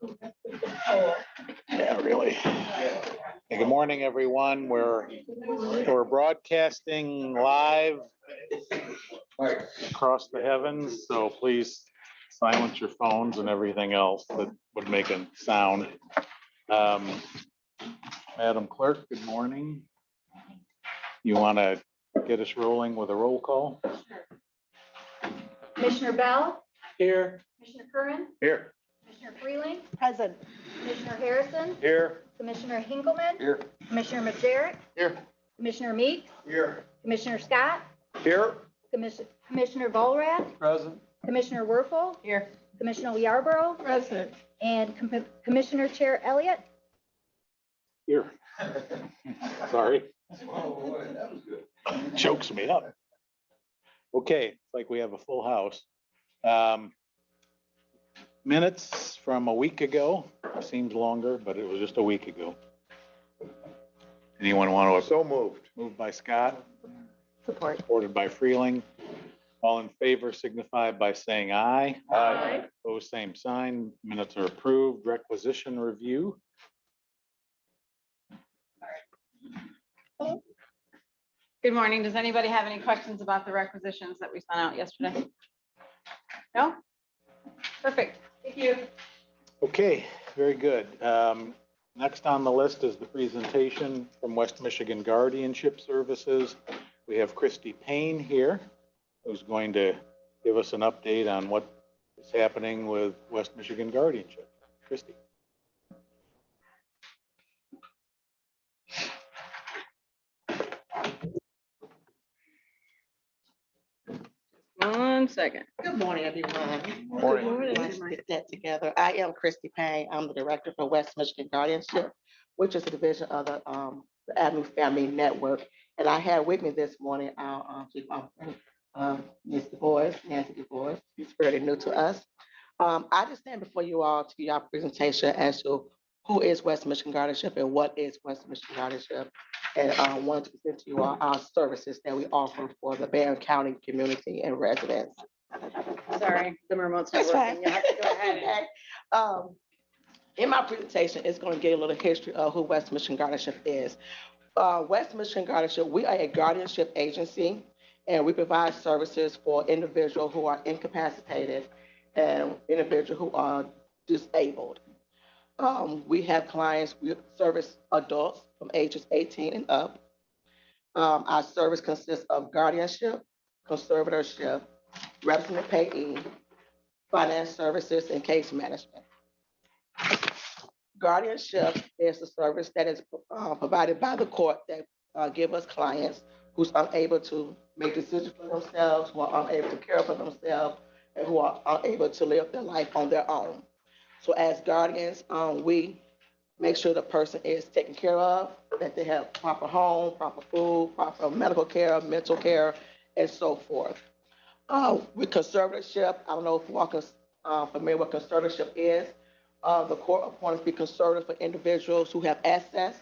Yeah, really. Hey, good morning, everyone. We're broadcasting live across the heavens, so please silence your phones and everything else that would make a sound. Madam Clerk, good morning. You want to get us rolling with a roll call? Commissioner Bell, Here. Commissioner Curran, Here. Commissioner Freeling, Present. Commissioner Harrison, Here. Commissioner Hinkleman, Here. Commissioner Majerick, Here. Commissioner Meeks, Here. Commissioner Scott, Here. Commissioner Volrath, Present. Commissioner Werfel, Here. Commissioner Yarborough, Present. and Commissioner Chair Elliott. Here. Sorry. Chokes me up. Okay, it's like we have a full house. Minutes from a week ago, seems longer, but it was just a week ago. Anyone want to? So moved. Moved by Scott, Support. supported by Freeling. All in favor signify by saying aye. Aye. Opposed, same sign. Minutes are approved. Requisition review. Good morning. Does anybody have any questions about the requisitions that we sent out yesterday? No? Perfect. Thank you. Okay, very good. Next on the list is the presentation from West Michigan Guardianship Services. We have Christy Payne here, who's going to give us an update on what is happening with West Michigan Guardianship. Christy. One second. Good morning, everyone. Morning. Let's get that together. I am Christy Payne. I'm the director for West Michigan Guardianship, which is a division of the Avenue Family Network. And I have with me this morning our Ms. DeVois, Nancy DeVois. She's fairly new to us. I just stand before you all to give you our presentation as to who is West Michigan Guardianship and what is West Michigan Guardianship. And I wanted to present to you all our services that we offer for the Berrien County community and residents. Sorry, the remote's not That's working. fine. You have to go ahead. Okay. In my presentation, it's going to give a little history of who West Michigan Guardianship is. West Michigan Guardianship, we are a guardianship agency, and we provide services for individuals who are incapacitated and individuals who are disabled. We have clients, we service adults from ages 18 and up. Our service consists of guardianship, conservatorship, representative payee, finance services, and case management. Guardianship is the service that is provided by the court that give us clients who's unable to make decisions for themselves, who are unable to care for themselves, and who are unable to live their life on their own. So as guardians, we make sure the person is taken care of, that they have proper home, proper food, proper medical care, mental care, and so forth. With conservatorship, I don't know if you are familiar with what conservatorship is. The court appoints to be conservative for individuals who have assets,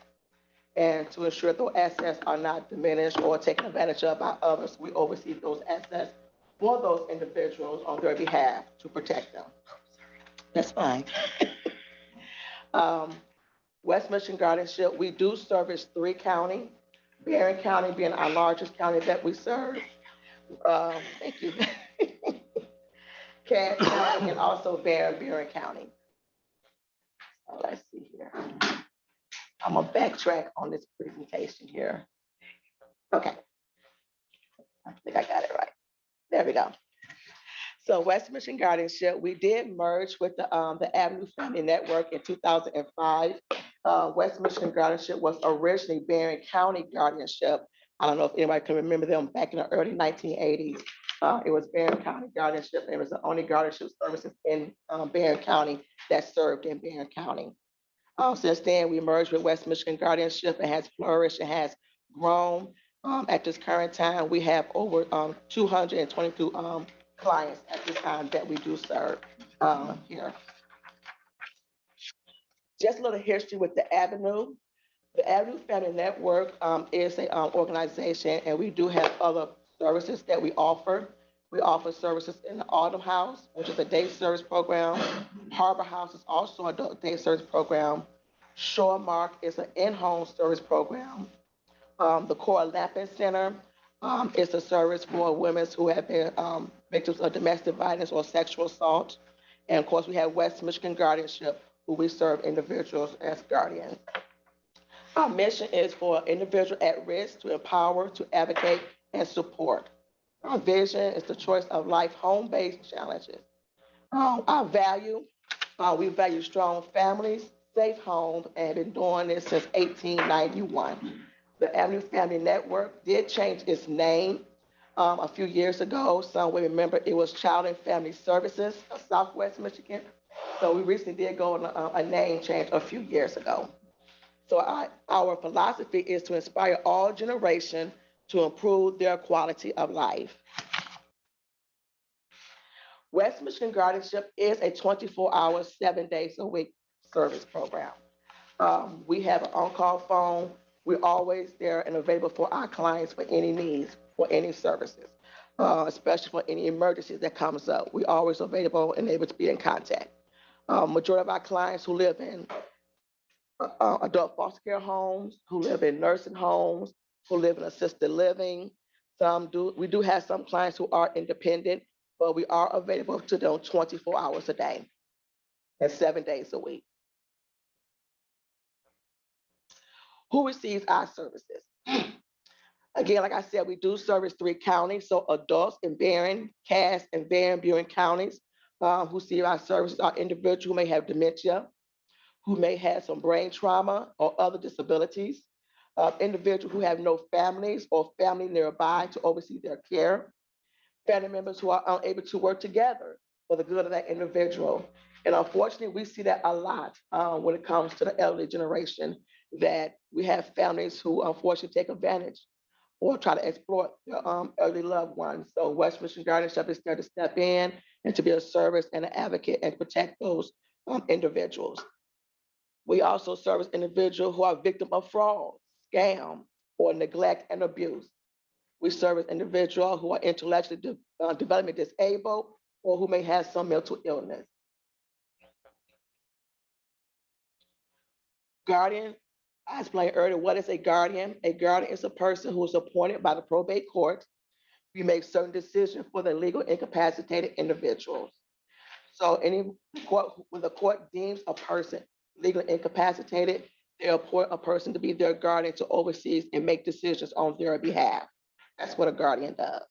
and to ensure those assets are not diminished or taken advantage of by others, we oversee those assets for those individuals on their behalf to protect them. That's fine. West Michigan Guardianship, we do service 3 counties, Berrien County being our largest county that we serve. Thank you. Cass County and also Berrien County. Let's see here. I'm gonna backtrack on this presentation here. Okay. I think I got it right. There we go. So West Michigan Guardianship, we did merge with the Avenue Family Network in 2005. West Michigan Guardianship was originally Berrien County Guardianship. I don't know if anybody can remember them back in the early 1980s. It was Berrien County Guardianship. It was the only guardianship services in Berrien County that served in Berrien County. Since then, we merged with West Michigan Guardianship. It has flourished, it has grown. At this current time, we have over 222 clients at this time that we do serve here. Just a little history with the Avenue. The Avenue Family Network is an organization, and we do have other services that we offer. We offer services in the Autumn House, which is a day service program. Harbor House is also a adult day service program. Shore Mark is an in-home service program. The Core Lampin Center is a service for women who have been victims of domestic violence or sexual assault. And of course, we have West Michigan Guardianship, who we serve individuals as guardians. Our mission is for individuals at risk to empower, to advocate, and support. Our vision is the choice of life home-based challenges. Our value, we value strong families, safe homes, and been doing this since 1891. The Avenue Family Network did change its name a few years ago. Some will remember it was Child and Family Services of Southwest Michigan. So we recently did go on a name change a few years ago. So our philosophy is to inspire all generations to improve their quality of life. West Michigan Guardianship is a 24-hour, 7 days a week service program. We have an on-call phone. We're always there and available for our clients for any needs, for any services, especially for any emergencies that comes up. We're always available and able to be in contact. Majority of our clients who live in adult foster care homes, who live in nursing homes, who live in assisted living. We do have some clients who are independent, but we are available to them 24 hours a day and 7 days a week. Who receives our services? Again, like I said, we do service 3 counties, so adults in Berrien, Cass, and Van Buren counties who receive our services are individuals who may have dementia, who may have some brain trauma or other disabilities, individuals who have no families or family nearby to oversee their care, family members who are unable to work together for the good of that individual. And unfortunately, we see that a lot when it comes to the elderly generation, that we have families who unfortunately take advantage or try to exploit their elderly loved ones. So West Michigan Guardianship is there to step in and to be a service and an advocate and protect those individuals. We also service individuals who are victims of fraud, scam, or neglect and abuse. We service individuals who are intellectually development disabled or who may have some mental illness. Guardian, I explained earlier, what is a guardian? A guardian is a person who is appointed by the probate court. We make certain decisions for the legal incapacitated individuals. So when the court deems a person legally incapacitated, they appoint a person to be their guardian to oversee and make decisions on their behalf. That's what a guardian does.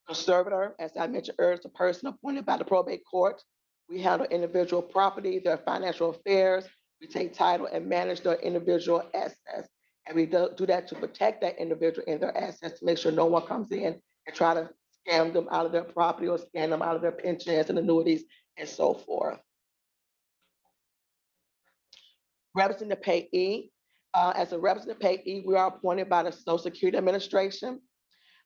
Conservator, as I mentioned earlier, is a person appointed by the probate court. We handle individual property, their financial affairs. We take title and manage their individual assets. And we do that to protect that individual and their assets to make sure no one comes in and try to scam them out of their property or scam them out of their pensions and annuities and so forth. Representative payee. As a representative payee, we are appointed by the Social Security Administration.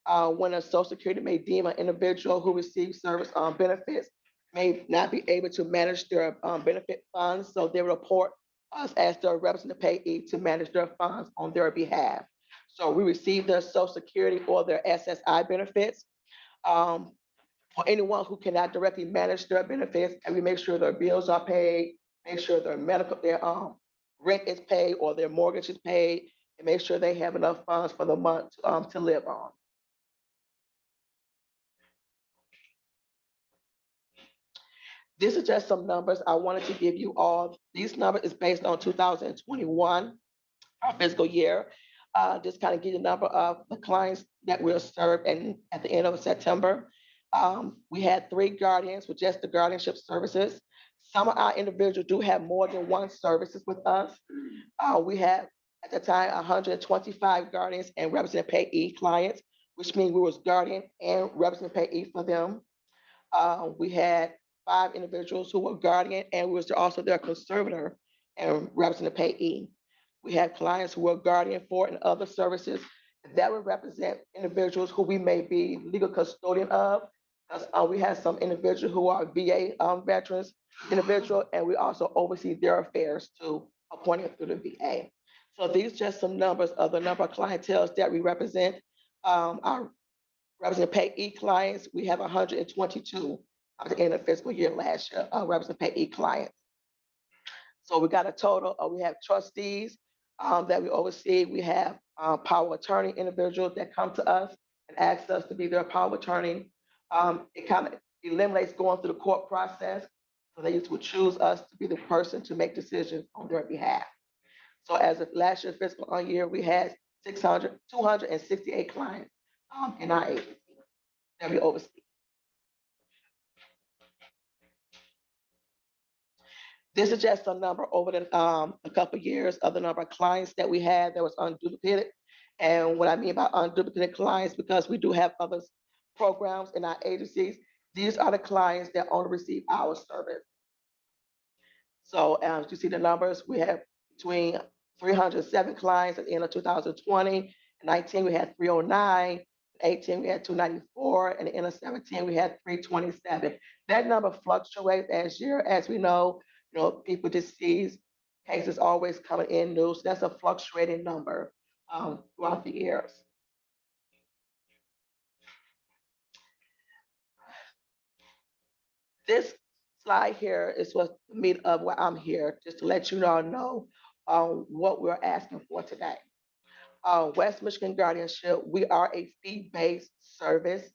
When a Social Security may deem an individual who receives service benefits may not be able to manage their benefit funds, so they report us as their representative payee to manage their funds on their behalf. So we receive their Social Security or their SSI benefits. For anyone who cannot directly manage their benefits, and we make sure their bills are paid, make sure their rent is paid or their mortgage is paid, and make sure they have enough funds for the month to live on. This is just some numbers I wanted to give you all. These numbers is based on 2021, our fiscal year. Just kind of give you a number of the clients that we'll serve and at the end of September. We had 3 guardians with just the guardianship services. Some of our individuals do have more than one services with us. We had at the time 125 guardians and representative payee clients, which means we was guardian and representative payee for them. We had 5 individuals who were guardian and we was also their conservator and representative payee. We had clients who were guardian for and other services that would represent individuals who we may be legal custodian of. We have some individuals who are VA veterans individual, and we also oversee their affairs too, appointed through the VA. So these just some numbers of the number of clientele that we represent. Our Representative payee clients, we have 122 at the end of fiscal year last year, representative payee clients. So we got a total, we have trustees that we oversee. We have power of attorney individuals that come to us and ask us to be their power of attorney. It kind of eliminates going through the court process. So they would choose us to be the person to make decisions on their behalf. So as of last year's fiscal year, we had 268 clients in our agency that we oversee. This is just a number over a couple of years of the number of clients that we had that was unduplicated. And what I mean by unduplicated clients, because we do have other programs in our agencies, these are the clients that only receive our service. So as you see the numbers, we have between 307 clients at the end of 2020. 19, we had 309. 18, we had 294. And at the end of 17, we had 327. That number fluctuates as we know, people deceased, cases always coming in new. So that's a fluctuating number throughout the years. This slide here is what the meat of why I'm here, just to let you all know what we're asking for today. West Michigan Guardianship, we are a fee-based service.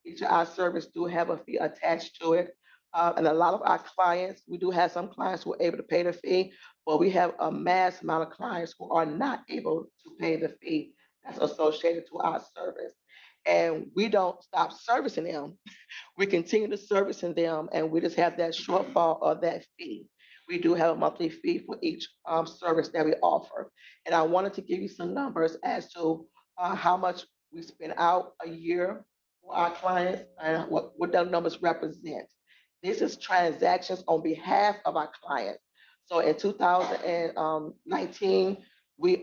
Each of our service do have a fee attached to it. And a lot of our clients, we do have some clients who are able to pay the fee, but we have a mass amount of clients who are not able to pay the fee that's associated to our service. And we don't stop servicing them. We continue to servicing them, and we just have that shortfall of that fee. We do have a monthly fee for each service that we offer. And I wanted to give you some numbers as to how much we spend out a year for our clients and what those numbers represent. This is transactions on behalf of our clients. So in 2019, we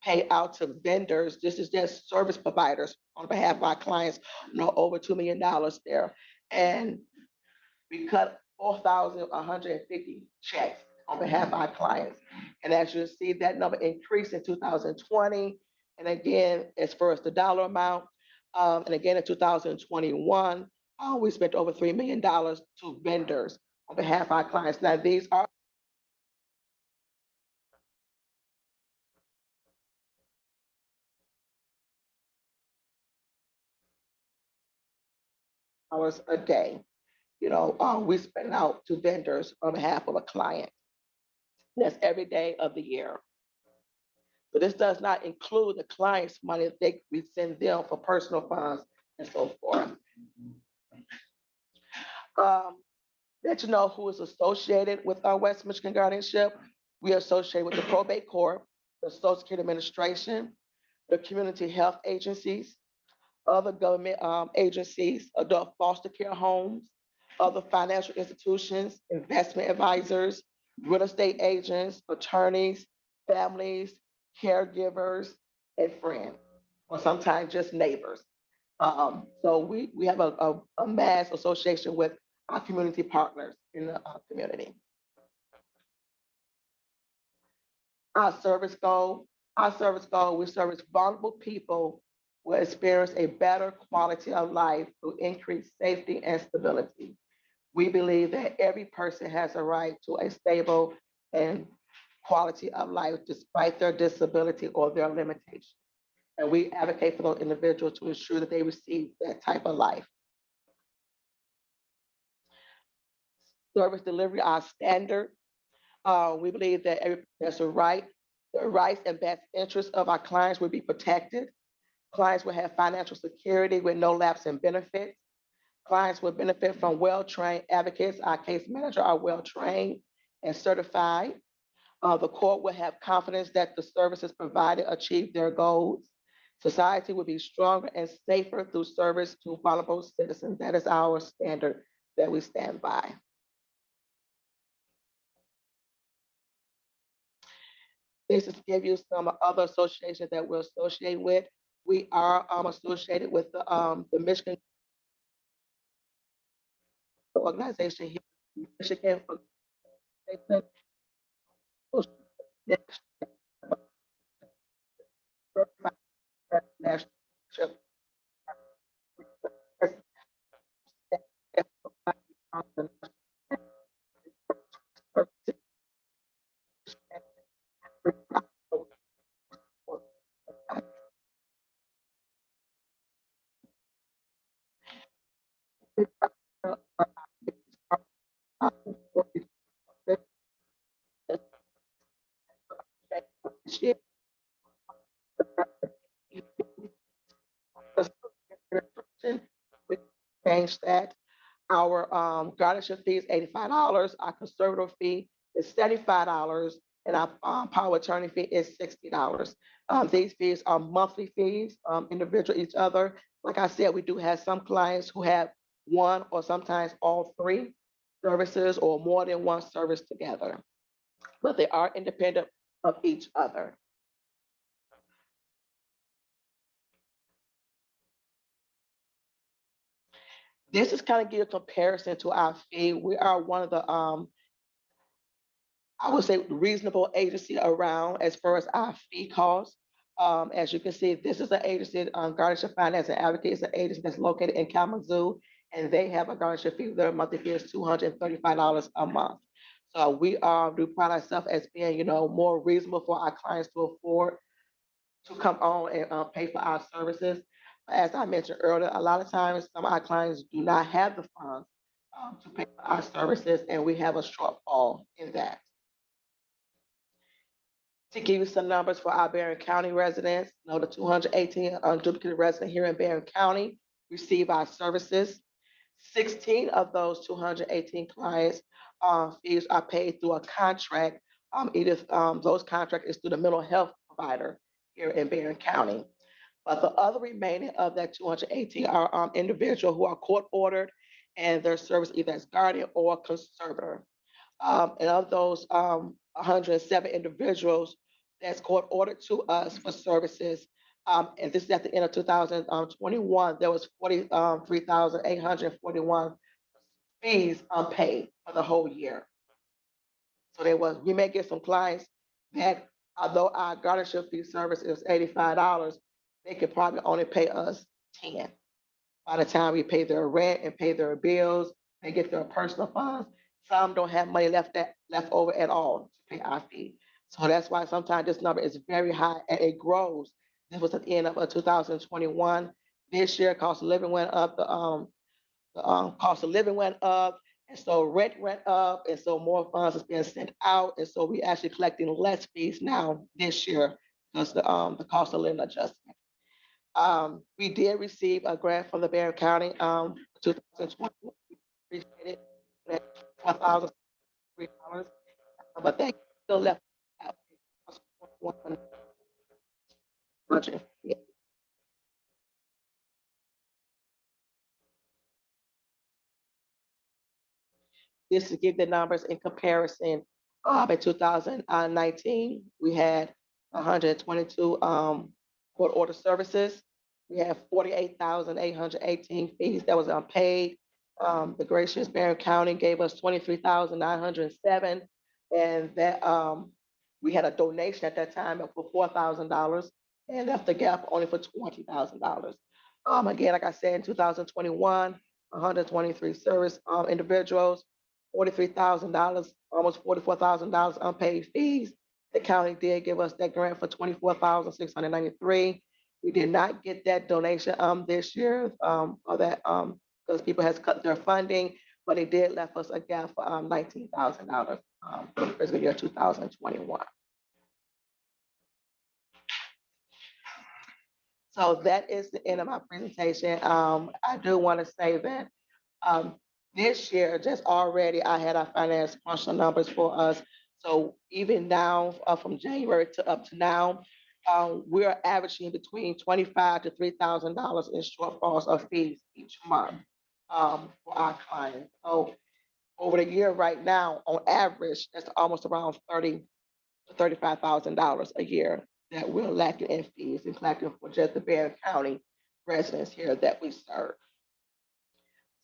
pay out to vendors. This is just service providers on behalf of our clients, over $2 million there. And we cut 4,150 checks on behalf of our clients. And as you see, that number increased in 2020. And again, as far as the dollar amount, and again in 2021, we spent over $3 million to vendors on behalf of our clients. Now, these are hours a day. We spend out to vendors on behalf of a client. That's every day of the year. But this does not include the client's money that we send them for personal funds and so forth. Let you know who is associated with our West Michigan Guardianship. We are associated with the Probate Court, the Social Security Administration, the community health agencies, other government agencies, adult foster care homes, other financial institutions, investment advisors, real estate agents, attorneys, families, caregivers, and friends, or sometimes just neighbors. So we have a mass association with our community partners in the community. Our service goal, we service vulnerable people who experience a better quality of life through increased safety and stability. We believe that every person has a right to a stable and quality of life despite their disability or their limitation. And we advocate for those individuals to ensure that they receive that type of life. Service delivery, our standard. We believe that every person has a right. The rights and best interests of our clients will be protected. Clients will have financial security with no lapse in benefits. Clients will benefit from well-trained advocates. Our case managers are well-trained and certified. The court will have confidence that the services provided achieve their goals. Society will be stronger and safer through service to vulnerable citizens. That is our standard that we stand by. This is to give you some other associations that we're associated with. We are associated with the Michigan organization here in Michigan. We changed that. Our guardianship fee is $85. Our conservator fee is $75, and our power attorney fee is $60. These fees are monthly fees, individual each other. Like I said, we do have some clients who have one or sometimes all three services or more than one service together, but they are independent of each other. This is kind of give a comparison to our fee. We are one of the I would say reasonable agency around as far as our fee costs. As you can see, this is an agency, Guardianship Finance and Advocate is an agency that's located in Kalamazoo, and they have a guardianship fee. Their monthly fee is $235 a month. So we do pride ourselves as being, more reasonable for our clients to afford to come on and pay for our services. As I mentioned earlier, a lot of times some of our clients do not have the funds to pay for our services, and we have a shortfall in that. To give you some numbers for our Berrien County residents, the 218 unduplicated residents here in Berrien County receive our services. 16 of those 218 clients' fees are paid through a contract. Either those contracts is through the mental health provider here in Berrien County. But the other remaining of that 218 are individuals who are court ordered and their service either as guardian or conservator. And of those 107 individuals that's court ordered to us for services, and this is at the end of 2021, there was 43,841 fees unpaid for the whole year. So we may get some clients that although our guardianship fee service is $85, they could probably only pay us 10. By the time we pay their rent and pay their bills and get their personal funds, some don't have money left over at all to pay our fee. So that's why sometimes this number is very high and it grows. This was at the end of 2021. This year, cost of living went up. The cost of living went up, and so rent went up, and so more funds is being sent out, and so we actually collecting less fees now this year because the cost of living adjustment. We did receive a grant from the Berrien County 2020. Appreciate it. $4,003, but they still left out. Budget. Yeah. Just to give the numbers in comparison, in 2019, we had 122 court order services. We have 48,818 fees that was unpaid. The gracious Berrien County gave us 23,907, and that we had a donation at that time for $4,000 and left the gap only for $20,000. Again, like I said, in 2021, 123 service individuals, $43,000, almost $44,000 unpaid fees. The county did give us that grant for 24,693. We did not get that donation this year, or that because people has cut their funding, but it did left us a gap for $19,000 for the fiscal year 2021. So that is the end of my presentation. I do want to say that this year, just already, I had our finance functional numbers for us. So even now, from January to up to now, we're averaging between $25,000 to $3,000 in shortfalls of fees each month for our clients. So over the year right now, on average, that's almost around $30,000 to $35,000 a year that we're lacking in fees and collecting for just the Berrien County residents here that we serve.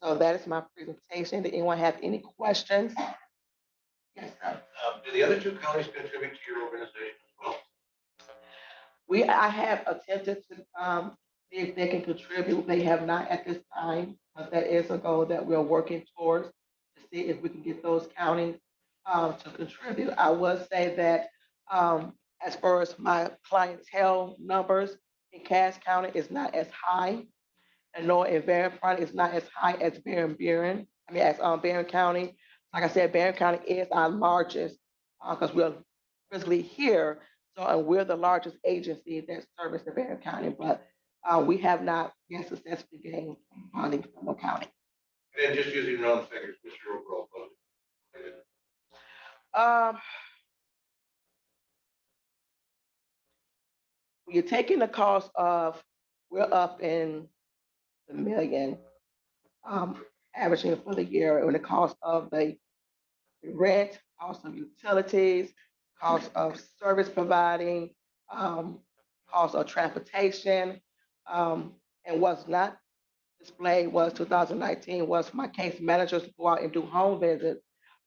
So that is my presentation. Did anyone have any questions? Yes, sir. Do the other two counties contribute to your organization as well? I have attempted to see if they can contribute. They have not at this time, but that is a goal that we're working towards to see if we can get those counties to contribute. I will say that as far as my clientele numbers in Cass County is not as high, and nor in Berrien County is not as high as Berrien. I mean, as Berrien County. Like I said, Berrien County is our largest because we're physically here. So, and we're the largest agency that service the Berrien County, but we have not been successfully gained funding from the county. And then just using round figures, what's your overall budget? Um, you're taking the cost of, we're up in the million, averaging for the year, and the cost of the rent, cost of utilities, cost of service providing, cost of transportation. And what's not displayed was 2019 was my case managers go out and do home visits.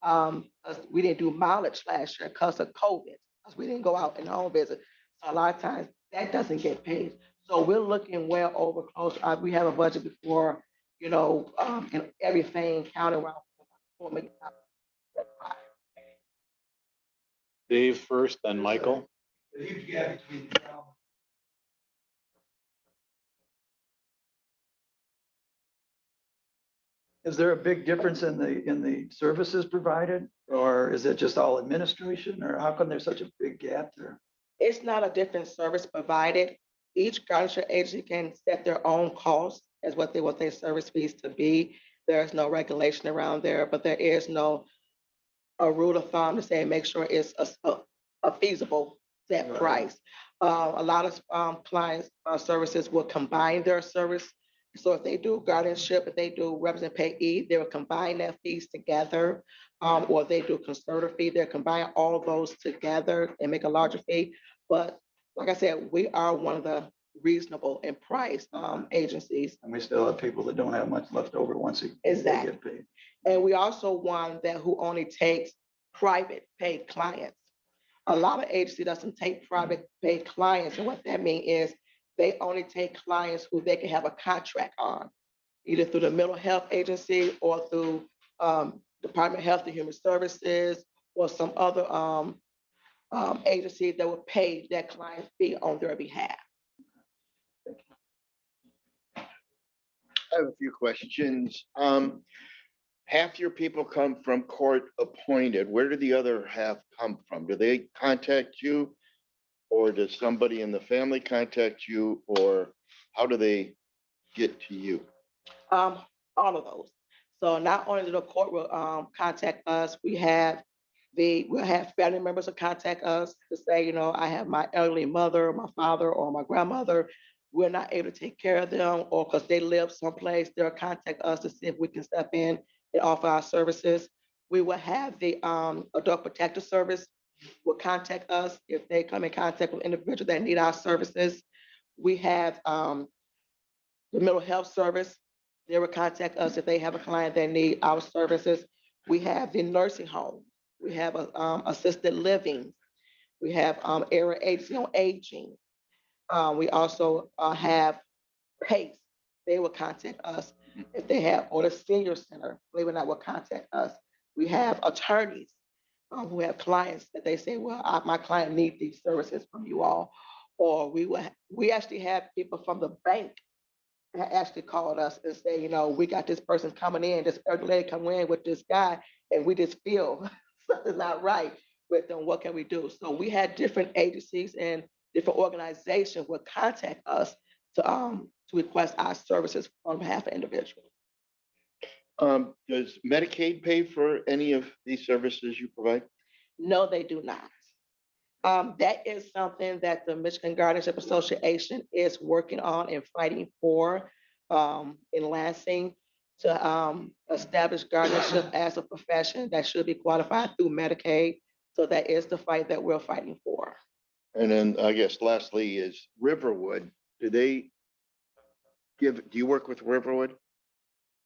'Cause we didn't do mileage last year because of COVID, because we didn't go out and home visit. So a lot of times that doesn't get paid. So we're looking well over close. We have a budget before, and everything counted around $4 million. Dave first, then Michael. The huge gap between the town. Is there a big difference in the services provided, or is it just all administration, or how come there's such a big gap there? It's not a different service provided. Each guardianship agency can set their own costs as what they want their service fees to be. There's no regulation around there, but there is no a rule of thumb to say make sure it's a feasible set Right. price. A lot of clients services will combine their service. So if they do guardianship, if they do represent payee, they will combine their fees together. Or if they do conservator fee, they'll combine all those together and make a larger fee. But like I said, we are one of the reasonable in price agencies. And we still have people that don't have much left over once they Exactly. get paid. And we also one that who only takes private paid clients. A lot of agency doesn't take private paid clients, and what that means is they only take clients who they can have a contract on, either through the mental health agency or through Department of Health and Human Services or some other agency that will pay that client fee on their behalf. I have a few questions. Half your people come from court appointed. Where do the other half come from? Do they contact you? Or does somebody in the family contact you? Or how do they get to you? All of those. So not only the court will contact us, we'll have family members will contact us to say, I have my elderly mother, my father, or my grandmother. We're not able to take care of them, or because they live someplace, they'll contact us to see if we can step in and offer our services. We will have the adult protective service will contact us if they come in contact with individuals that need our services. We have the mental health service. They will contact us if they have a client that need our services. We have the nursing home. We have assisted living. We have area agency on aging. We also have PACE. They will contact us if they have, or the senior center, believe it or not, will contact us. We have attorneys who have clients that they say, well, my client needs these services from you all. Or we actually have people from the bank that actually called us and say, we got this person coming in, this elderly lady coming in with this guy, and we just feel something's not right with them. What can we do? So we had different agencies and different organizations would contact us to request our services on behalf of individuals. Does Medicaid pay for any of these services you provide? No, they do not. That is something that the Michigan Guardianship Association is working on and fighting for in Lansing to establish guardianship as a profession that should be qualified through Medicaid. So that is the fight that we're fighting for. And then I guess lastly is Riverwood. Do you work with Riverwood?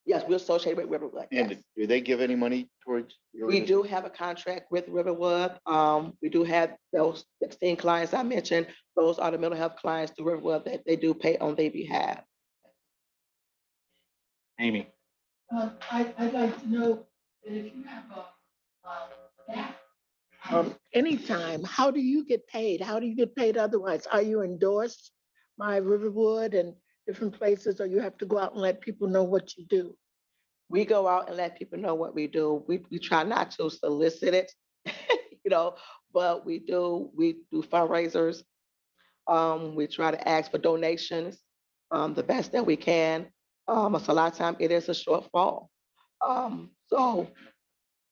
Yes, we're associated with Riverwood. And Yes. do they give any money towards your We do have a contract with Riverwood. We do have those 16 clients I mentioned. Those are the mental health clients through Riverwood that they do pay on their behalf. Amy. I'd like to know that if you have a gap anytime. How do you get paid? How do you get paid otherwise? Are you endorsed by Riverwood and different places, or you have to go out and let people know what you do? We go out and let people know what we do. We try not to solicit it, but we do fundraisers. We try to ask for donations, the best that we can. So a lot of time it is a shortfall. So,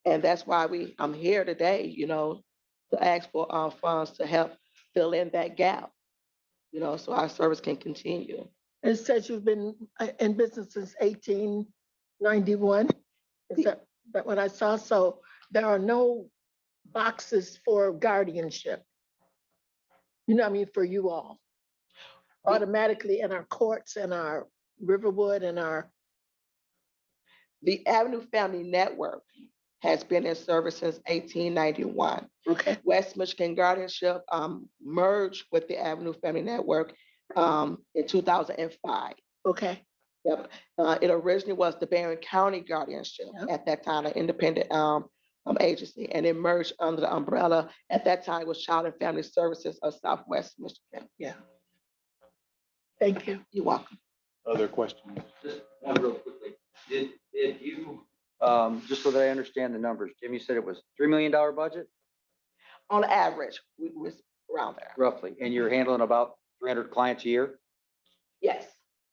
and that's why I'm here today, to ask for funds to help fill in that gap, so our service can continue. It says you've been in business since 1891. Is that what I saw? So there are no boxes for guardianship. For you all. Automatically in our courts and our Riverwood and our. The Avenue Family Network has been in service since 1891. Okay. West Michigan Guardianship merged with the Avenue Family Network in 2005. Okay. Yep. It originally was the Berrien County Guardianship at that time, an independent agency, and it merged under the umbrella at that time was Child and Family Services of Southwest Michigan. Yeah. Thank you. You're welcome. Other questions? Just one real quickly. Did you, just so that I understand the numbers, Jim, you said it was $3 million budget On average, we was around there. roughly, and you're handling about 300 clients a year? Yes.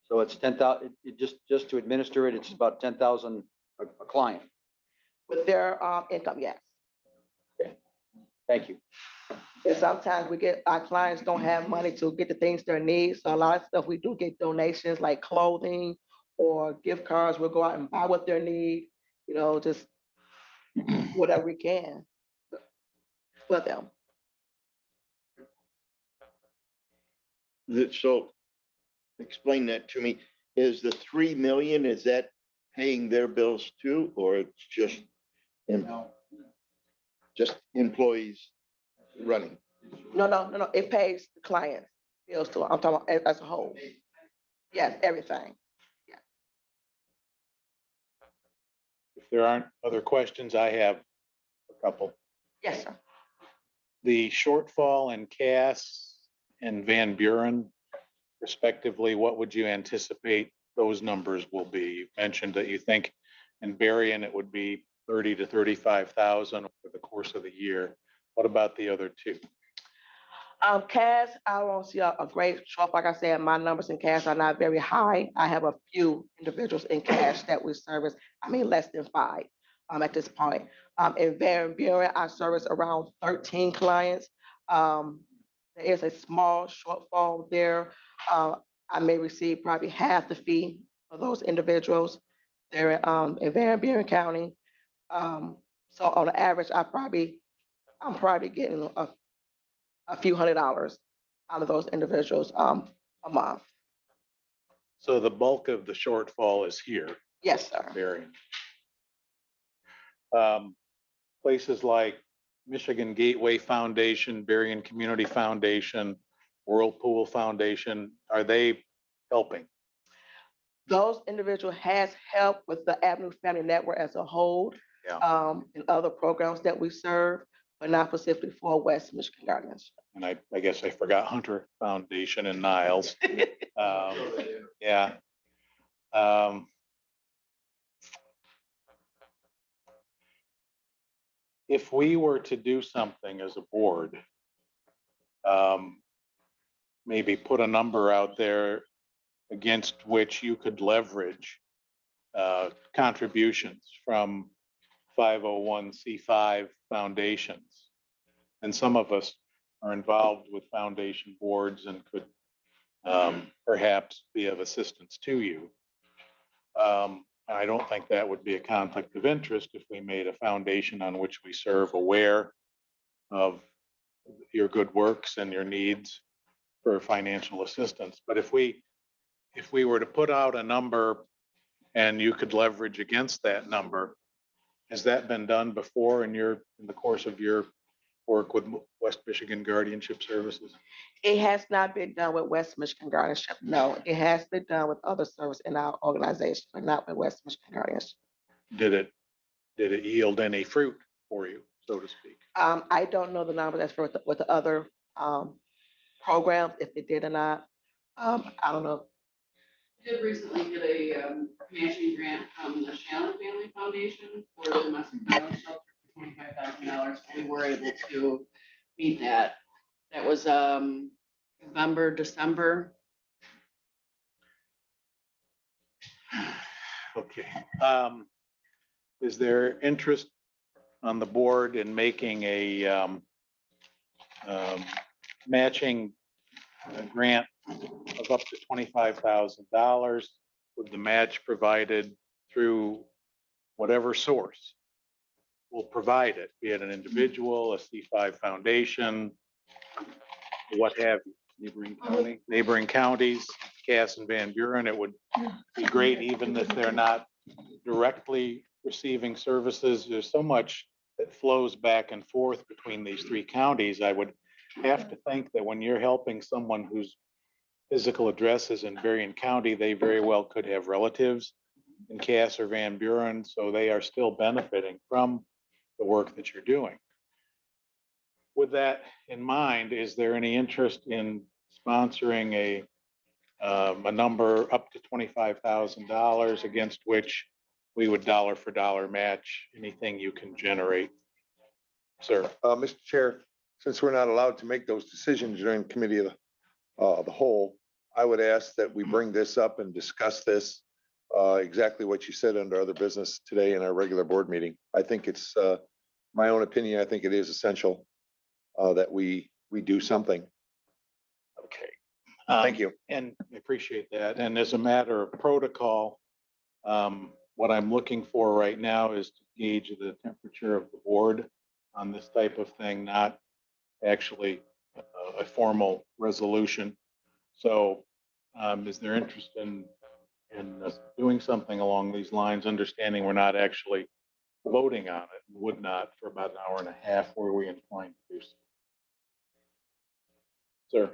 So it's 10,000, just to administer it, it's about 10,000 a client. With their income, yes. Thank you. And sometimes our clients don't have money to get the things they need. So a lot of stuff we do get donations like clothing or gift cards. We'll go out and buy what they need, just whatever we can for them. So explain that to me. Is the 3 million, is that paying their bills too, or it's just employees running? No. It pays the clients bills too. I'm talking about as a whole. Yes, everything. If there aren't other questions, I have a couple. Yes, sir. The shortfall in Cass and Van Buren respectively, what would you anticipate those numbers will be? You mentioned that you think in Berrien it would be 30 to 35,000 over the course of the year. What about the other two? Cash, I won't see a great short. Like I said, my numbers in cash are not very high. I have a few individuals in cash that we service. Less than 5 at this point. In Van Buren, I service around 13 clients. There is a small shortfall there. I may receive probably half the fee of those individuals there in Van Buren County. So on average, I'm probably getting a few $100s out of those individuals a month. So the bulk of the shortfall is here. Yes, sir. Berrien. Places like Michigan Gateway Foundation, Berrien Community Foundation, Whirlpool Foundation, are they helping? Those individuals has helped with the Avenue Family Network as a whole, and other programs that we serve, but not specifically for West Michigan Guardianship. And I guess I forgot Hunter Foundation in Niles. Yeah. If we were to do something as a board, maybe put a number out there against which you could leverage contributions from 501c5 foundations. And some of us are involved with foundation boards and could perhaps be of assistance to you. I don't think that would be a conflict of interest if we made a foundation on which we serve aware of your good works and your needs for financial assistance. But if we were to put out a number and you could leverage against that number, has that been done before in the course of your work with West Michigan Guardianship Services? It has not been done with West Michigan Guardianship. No, it has been done with other service in our organization, but not with West Michigan Guardianship. Did it yield any fruit for you, so to speak? I don't know the number that's for what the other, programs, if they did or not. I don't know. Did recently get a matching grant from the Shannon Family Foundation for the domestic violence shelter for $25,000. We were able to meet that. That was November, December. Okay. Is there interest on the board in making a matching grant of up to $25,000 with the match provided through whatever source will provide it, be it an individual, a C5 foundation, what have you, neighboring counties, Cass and Van Buren. It would be great even if they're not directly receiving services. There's so much that flows back and forth between these three counties. I would have to think that when you're helping someone whose physical address is in Berrien County, they very well could have relatives in Cass or Van Buren, so they are still benefiting from the work that you're doing. With that in mind, is there any interest in sponsoring a number up to $25,000 against which we would dollar for dollar match anything you can generate? Sir. Mr. Chair, since we're not allowed to make those decisions during committee of the whole, I would ask that we bring this up and discuss this, exactly what you said under other business today in our regular board meeting. I think it's, my own opinion, I think it is essential that we do something. Okay. Thank you. And I appreciate that. And as a matter of protocol, what I'm looking for right now is to gauge the temperature of the board on this type of thing, not actually a formal resolution. So is there interest in us doing something along these lines, understanding we're not actually voting on it, would not for about an hour and a half, were we inclined to do so? Sir.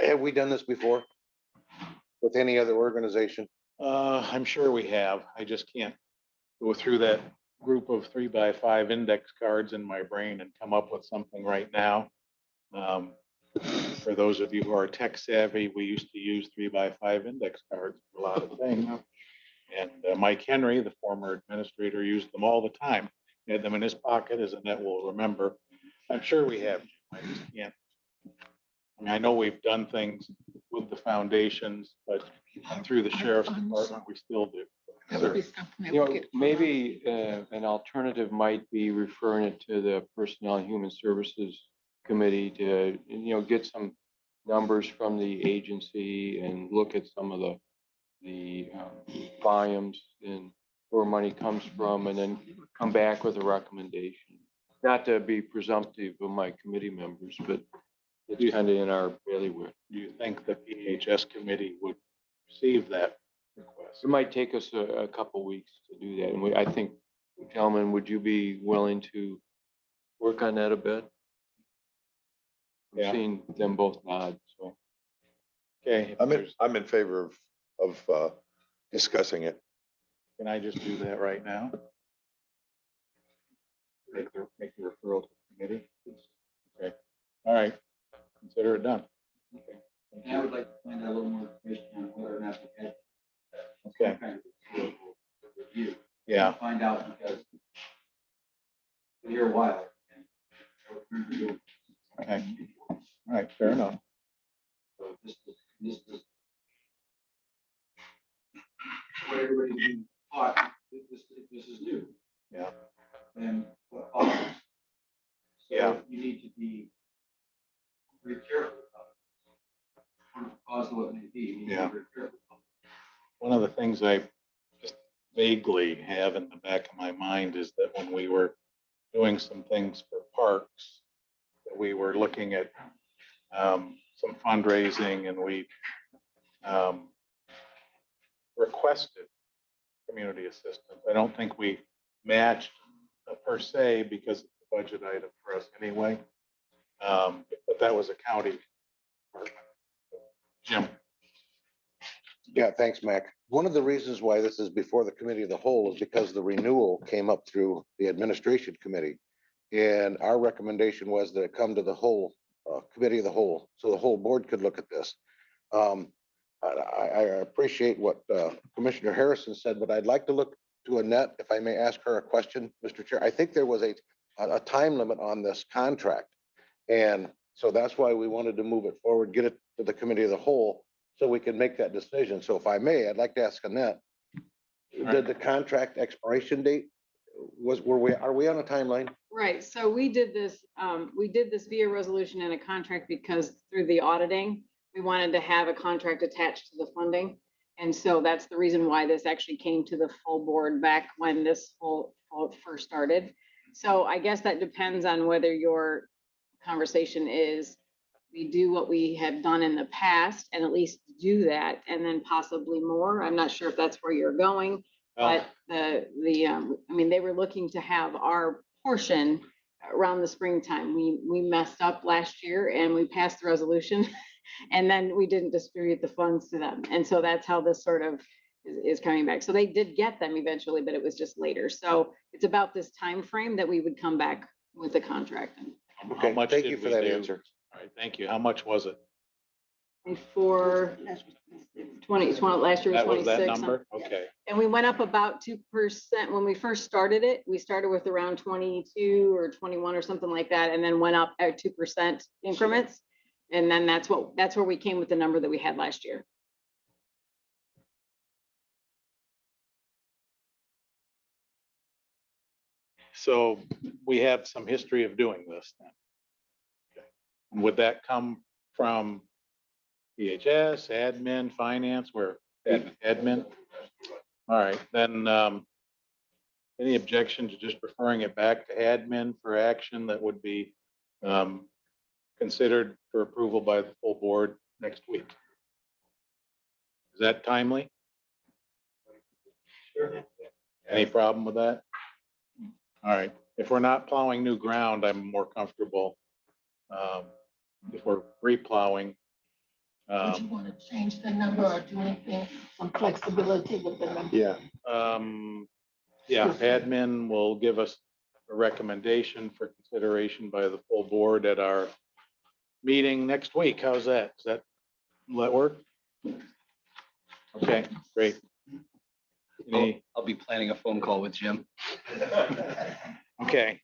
Have we done this before with any other organization? I'm sure we have. I just can't go through that group of 3x5 index cards in my brain and come up with something right now. For those of you who are tech savvy, we used to use 3x5 index cards for a lot of things. And Mike Henry, the former administrator, used them all the time. He had them in his pocket, as Annette will remember. I'm sure we have. I just can't. I mean, I know we've done things with the foundations, but through the sheriff's department, we still do. Sir. Maybe an alternative might be referring it to the Personnel and Human Services Committee to, get some numbers from the agency and look at some of the volumes and where money comes from, and then come back with a recommendation. Not to be presumptive of my committee members, but it's kind of in our bailiwick. Do you think the PHS committee would receive that request? It might take us a couple weeks to do that. And I think, gentlemen, would you be willing to work on that a bit? Yeah. I'm seeing them both nod, so. Okay. I'm in favor of discussing it. Can I just do that right now? Make the referral to the committee? Okay. All right. Consider it done. Okay. Thank And I you. would like to find out a little more information on whether or not they had Okay. some kind of historical review. Yeah. Find out because it's been here a while. Okay. All right. Fair enough. So this is what everybody's been taught, this is new. Yeah. And what follows. So Yeah. you need to be very careful about it. Cause what it may be, you need to Yeah. be very careful. One of the things I just vaguely have in the back of my mind is that when we were doing some things for parks, that we were looking at some fundraising, and we requested community assistance. I don't think we matched per se because it's a budget item for us anyway. But that was a county department. Jim. Yeah, thanks, Mac. One of the reasons why this is before the committee of the whole is because the renewal came up through the administration committee. And our recommendation was that it come to the whole committee of the whole, so the whole board could look at this. I appreciate what Commissioner Harrison said, but I'd like to look to Annette, if I may ask her a question, Mr. Chair. I think there was a time limit on this contract. And so that's why we wanted to move it forward, get it to the committee of the whole, so we can make that decision. So if I may, I'd like to ask Annette, did the contract expiration date, are we on a timeline? Right, so we did this via resolution and a contract because through the auditing, we wanted to have a contract attached to the funding. And so that's the reason why this actually came to the full board back when this full first started. So I guess that depends on whether your conversation is, we do what we have done in the past and at least do that and then possibly more. I'm not sure if that's where you're going. But I mean, they were looking to have our portion around the springtime. We messed up last year and we passed the resolution and then we didn't distribute the funds to them. And so that's how this sort of is coming back. So they did get them eventually, but it was just later. So it's about this time frame that we would come back with the contract. Okay, much thank did you for we that do? answer. All right, thank you. How much was it? For 20, last year was That was that 26. number? Okay. And we went up about 2% when we first started it. We started with around 22 or 21 or something like that, and then went up at 2% increments. And then that's where we came with the number that we had last year. So we have some history of doing this then. Okay. Would that come from EHS, admin, finance, where? Admin? All right, then, any objection to just referring it back to admin for action that would be considered for approval by the full board next week? Is that timely? Sure. Any problem with that? All right, if we're not plowing new ground, I'm more comfortable. If we're replowing. Would you want to change the number or do anything, some flexibility with the number? Yeah. Yeah, admin will give us a recommendation for consideration by the full board at our meeting next week. How's that? Will that work? Okay, great. I'll be planning a phone call with Jim. Okay.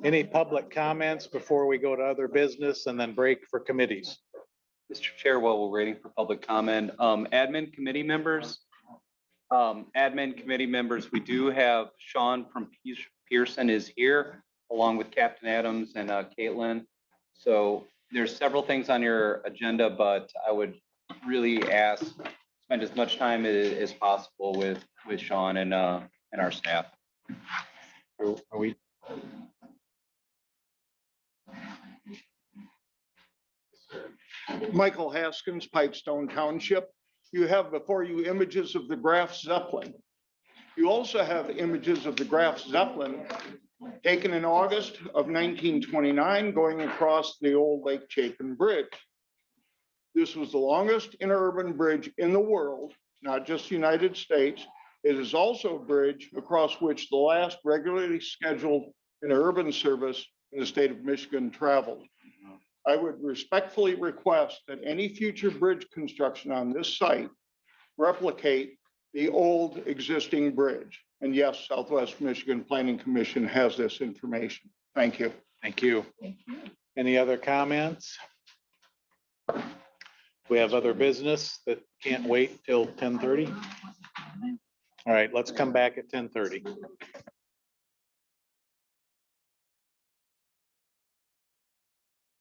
Any public comments before we go to other business and then break for committees? Mr. Chair, while we're waiting for public comment, admin committee members, we do have Sean from Pearson is here, along with Captain Adams and Caitlin. So there's several things on your agenda, but I would really spend as much time as possible with Sean and our staff. Are we? Michael Haskins, Pipestone Township. You have before you images of the Graf Zeppelin. You also have images of the Graf Zeppelin taken in August of 1929 going across the old Lake Chapin Bridge. This was the longest interurban bridge in the world, not just the United States. It is also a bridge across which the last regularly scheduled interurban service in the state of Michigan traveled. I would respectfully request that any future bridge construction on this site replicate the old existing bridge. And yes, Southwest Michigan Planning Commission has this information. Thank you. Thank you. Any other comments? We have other business that can't wait till 10:30. All right, let's come back at 10:30.